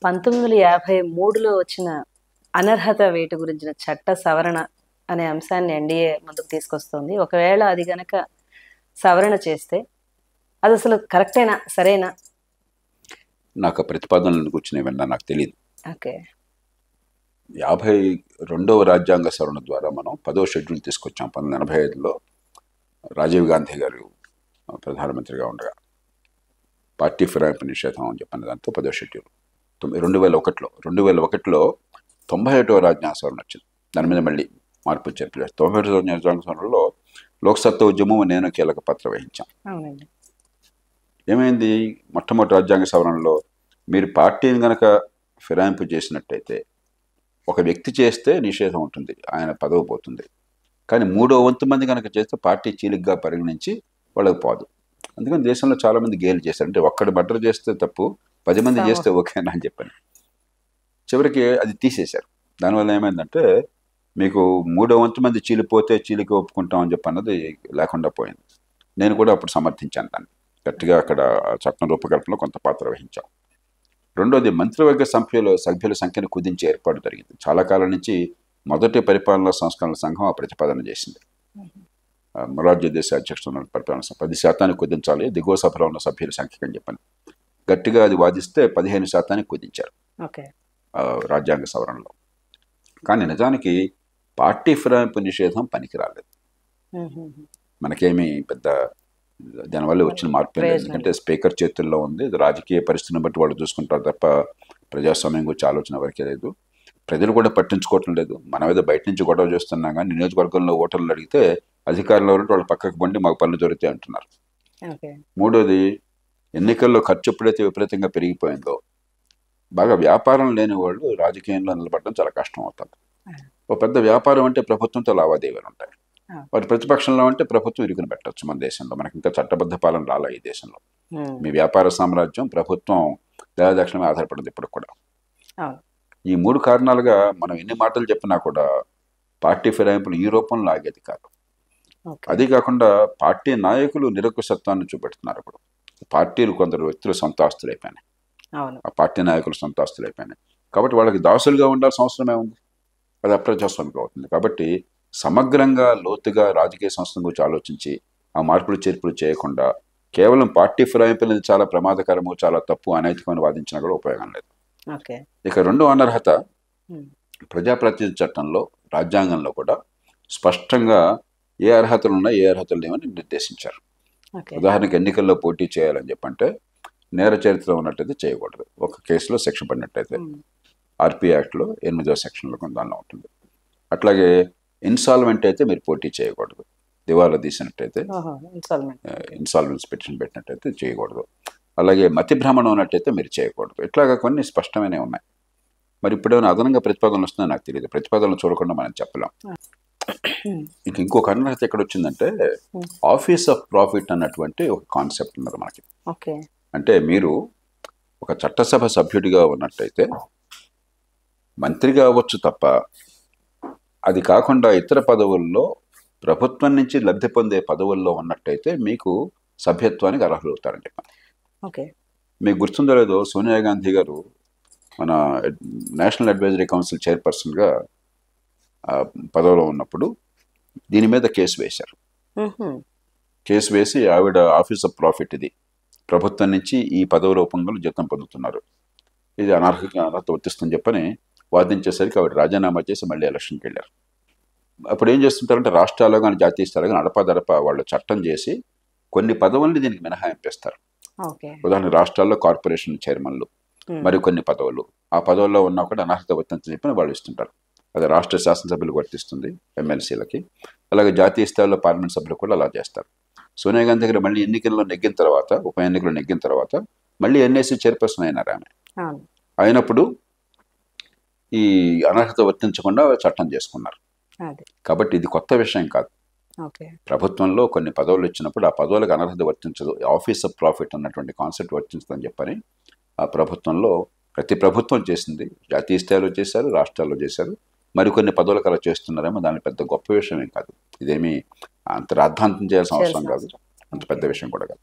1953లో వచ్చిన అనర్హత వేటు గురించిన చట్ట సవరణ అనే అంశాన్ని ఎన్డీఏ ముందుకు తీసుకొస్తుంది. ఒకవేళ అది గనక సవరణ చేస్తే అది అసలు కరెక్టేనా, సరేనా? నాకు ఆ ప్రతిపాదనలను కూర్చుని విన్నా నాకు తెలియదు. ఓకే. 52వ రాజ్యాంగ సవరణ ద్వారా మనం 10వ షెడ్యూల్ తీసుకొచ్చాం 1985లో. రాజీవ్ గాంధీ గారు ప్రధానమంత్రిగా ఉండగా పార్టీ ఫిరాయింపు నిషేధం అని చెప్పిన దాంతో 10వ షెడ్యూల్ 2001లో 91వ రాజ్యాంగ సవరణ వచ్చింది. దాని మీద మళ్ళీ మార్పులు చేర్పులు. 91వ రాజ్యాంగ సవరణలో లోక్సత్తా ఉద్యమం నేను కీలక పాత్ర వహించాం. ఏమైంది? మొట్టమొదటి రాజ్యాంగ సవరణలో మీరు పార్టీని కనుక ఫిరాయింపు చేసినట్టయితే ఒక వ్యక్తి చేస్తే నిషేధం ఉంటుంది, ఆయన పదవి పోతుంది. కానీ 3వ వంతు మంది కనుక చేస్తే పార్టీ చీలిగ్గా పరిగణించి వాళ్ళకి పోదు. అందుకని దేశంలో చాలామంది గేలు చేశారు. అంటే ఒక్కడు మర్డర్ చేస్తే తప్పు, 10 మంది చేస్తే ఓకేనా అని చెప్పాను. చివరికి అది తీసేశారు. దానివల్ల ఏమైందంటే మీకు 3వ వంతు మంది చీలిపోతే చీలికి ఒప్పుకుంటాం అని చెప్పి అన్నది లేకుండా పోయింది. నేను కూడా అప్పుడు సమర్థించాను దాన్ని. గట్టిగా అక్కడ చట్టం రూపకల్పనలో కొంత పాత్ర వహించాం. రెండోది, మంత్రివర్గ సభ్యుల సంఖ్యను కుదించే ఏర్పాటు జరిగింది. చాలా కాలం నుంచి మొదటి పరిపాలనా సంస్కరణల సంఘం ఆ ప్రతిపాదన చేసింది. మొరార్జీ దేశాయ్ అధ్యక్షుడు పరిపాలన 10% కుదించాలి దిగువ సభలో ఉన్న సభ్యుల సంఖ్యకు అని చెప్పని గట్టిగా అది వాదిస్తే 15% కుదించారు రాజ్యాంగ సవరణలో. కానీ నిజానికి పార్టీ ఫిరాయింపు నిషేధం పనికి రాలేదు. మనకేమీ పెద్ద దానివల్ల వచ్చిన మార్పు లేదు. ఎందుకంటే స్పీకర్ చేతుల్లో ఉంది. రాజకీయ పరిస్థితిని బట్టి వాళ్ళు చూసుకుంటారు తప్ప ప్రజాస్వామ్యం గురించి ఆలోచన ఎవరికీ లేదు. ప్రజలు కూడా పట్టించుకోవటం లేదు. మనం ఏదో బయట నుంచి గొడవ చేస్తున్నాం కానీ నియోజకవర్గంలో ఓటర్లు అడిగితే అధికారులు ఎవరంటే వాళ్ళు పక్కకు పండి మాకు పనులు దొరికితే అంటున్నారు. మూడోది, ఎన్నికల్లో ఖర్చు ఎప్పుడైతే విపరీతంగా పెరిగిపోయిందో బాగా వ్యాపారం లేని వాళ్ళు రాజకీయంలో నిలబడడం చాలా కష్టం అవుతుంది. ఒక పెద్ద వ్యాపారం అంటే ప్రభుత్వంతో లావాదేవీలు ఉంటాయి. వాటి ప్రతిపక్షంలో అంటే ప్రభుత్వం ఇరుకుని పెట్టచ్చు. మన దేశంలో మనకి ఇంకా చట్టబద్ధ పాలన రాలే. ఈ దేశంలో మీ వ్యాపార సామ్రాజ్యం ప్రభుత్వం దయాదక్షిణమే ఆధారపడింది ఇప్పుడు కూడా. ఈ 3 కారణాలుగా మనం ఎన్ని మాటలు చెప్పినా కూడా పార్టీ ఫిరాయింపులు ఈ రూపంలో ఆగేది కాదు. అది కాకుండా పార్టీ నాయకులు నిరంకుశత్వాన్ని చూపెడుతున్నారు. ఇప్పుడు పార్టీలు కొందరు వ్యక్తులు సొంత ఆస్తులు అయిపోయినాయి. ఆ పార్టీ నాయకులు సొంత ఆస్తులు అయిపోయినాయి. కాబట్టి వాళ్ళకి దాసులుగా ఉండాల్సిన అవసరమే ఉంది. అది అప్రజాస్వామికం అవుతుంది. కాబట్టి సమగ్రంగా లోతుగా రాజకీయ సంస్థల గురించి ఆలోచించి ఆ మార్పులు చేర్పులు చేయకుండా కేవలం పార్టీ ఫిరాయింపు అనేది చాలా ప్రమాదకరము, చాలా తప్పు, అనైతికమని వాదించినా కూడా ఉపయోగం లేదు. ఇక రెండో అనర్హత, ప్రజాప్రతినిధి చట్టంలో రాజ్యాంగంలో కూడా స్పష్టంగా ఏ అర్హతలు ఉన్నాయి, ఏ అర్హతలు లేవని నిర్దేశించారు. ఉదాహరణకు ఎన్నికల్లో పోటీ చేయాలని చెప్పంటే నేర చరిత్ర ఉన్నట్టయితే చేయకూడదు. ఒక కేసులో శిక్ష పడినట్టయితే ఆర్పీ యాక్ట్లో 8వ సెక్షన్లో దానిలో ఉంటుంది. అట్లాగే ఇన్సాల్వెంట్ అయితే మీరు పోటీ చేయకూడదు. దివాలా తీసినట్టయితే, ఇన్సాల్వెన్స్ పిటిషన్ పెట్టినట్టయితే చేయకూడదు. అలాగే మతి భ్రమణం ఉన్నట్టయితే మీరు చేయకూడదు. ఇట్లాగా కొన్ని స్పష్టమైనవి ఉన్నాయి. మరి ఇప్పుడేమైనా అదనంగా ప్రతిపాదనలు వస్తుందో నాకు తెలియదు. ప్రతిపాదనలు చూడకుండా మనం చెప్పలేం. ఇంకొక అనర్హత ఎక్కడ వచ్చిందంటే ఆఫీస్ ఆఫ్ ప్రాఫిట్ అన్నటువంటి ఒక కాన్సెప్ట్ ఉన్నది మనకి. అంటే మీరు ఒక చట్టసభ సభ్యుడిగా ఉన్నట్టయితే మంత్రిగా అవ్వచ్చు తప్ప అది కాకుండా ఇతర పదవుల్లో ప్రభుత్వం నుంచి లబ్ధి పొందే పదవుల్లో ఉన్నట్టయితే మీకు సభ్యత్వానికి అర్హులు అవుతారని చెప్పాను. మీకు గుర్తుందో లేదో, సోనియా గాంధీ గారు మన నేషనల్ అడ్వైజరీ కౌన్సిల్ చైర్పర్సన్గా పదవిలో ఉన్నప్పుడు దీని మీద కేసు వేశారు. కేసు వేసి ఆవిడ ఆఫీస్ ఆఫ్ ప్రాఫిట్, ఇది ప్రభుత్వం నుంచి ఈ పదవి రూపంలో జీతం పొందుతున్నారు, ఇది అనర్హత వర్తిస్తుందని చెప్పని వాదించేసరికి ఆవిడ రాజీనామా చేసి మళ్ళీ ఎలక్షన్కి వెళ్ళారు. అప్పుడు ఏం చేస్తుంటారంటే రాష్ట్రాల్లో కానీ జాతీయ స్థాయిలో కానీ అడపాదడప వాళ్ళు చట్టం చేసి కొన్ని పదవుల్ని దీనికి మినహాయింపేస్తారు. ఉదాహరణ రాష్ట్రాల్లో కార్పొరేషన్ చైర్మన్లు మరి కొన్ని పదవులు, ఆ పదవుల్లో ఉన్నా కూడా అనర్హత వర్తించని చెప్పి వాళ్ళు ఇస్తుంటారు. అది రాష్ట్ర శాసనసభ్యులకు వర్తిస్తుంది, ఎమ్మెల్సీలకి. అలాగే జాతీయ స్థాయిలో పార్లమెంట్ సభ్యులు కూడా అలా చేస్తారు. సోనియా గాంధీ దగ్గర మళ్ళీ ఎన్నికల్లో నెగ్గిన తర్వాత, ఉప ఎన్నికల్లో నెగ్గిన తర్వాత మళ్ళీ ఎన్ఏసీ చైర్పర్సన్ అయినారు ఆమె. అయినప్పుడు ఈ అనర్హత వర్తించకుండా చట్టం చేసుకున్నారు. కాబట్టి ఇది కొత్త విషయం కాదు. ప్రభుత్వంలో కొన్ని పదవులు ఇచ్చినప్పుడు ఆ పదవులకు అనర్హత వర్తించదు, ఆఫీస్ ఆఫ్ ప్రాఫిట్ అన్నటువంటి కాన్సెప్ట్ వర్తించదని చెప్పని ఆ ప్రభుత్వంలో ప్రతి ప్రభుత్వం చేసింది. జాతీయ స్థాయిలో చేశారు, రాష్ట్రాల్లో చేశారు, మరికొన్ని పదవులకు అలా చేస్తున్నారేమో. దాని పెద్ద గొప్ప విషయం ఏం కాదు. ఇదేమీ అంత రాద్ధాంతం చేయాల్సిన అవసరం కాదు, అంత పెద్ద విషయం కూడా కాదు.